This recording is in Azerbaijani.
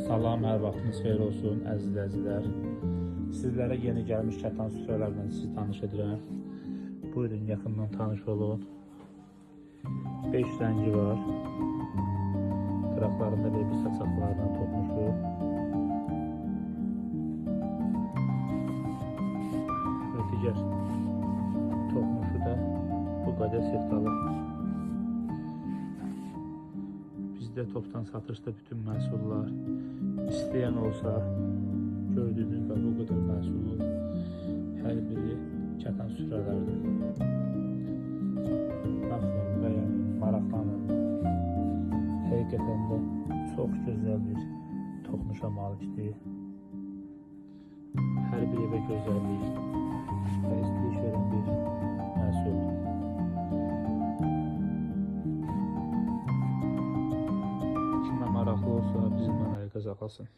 Salam, hər vaxtınız xeyir olsun əziz izləyicilər. Sizlərə yeni gəlmiş kətan süfrələrlə sizi tanış edirəm. Buyurun, yaxından tanış olun. 5 rəngi var. Qıraqlarında bir saçaqlarla tutmuşu. Və digər toxmuşu da bu qədər seftalı. Bizdə toptan satışda bütün məhsullar. İstəyən olsa, gördüyünüz və bu qədər məhsulun hər biri kətan süfrələrdir. Baxın, bəyənin, maraqlanın. Həqiqətən də çox gözəl bir toxunuşa malikdir. Hər bir evə gözəllik və istəyiş verən bir məhsul. Kimə maraqlı olsa bizimlə əlaqə saxlasın.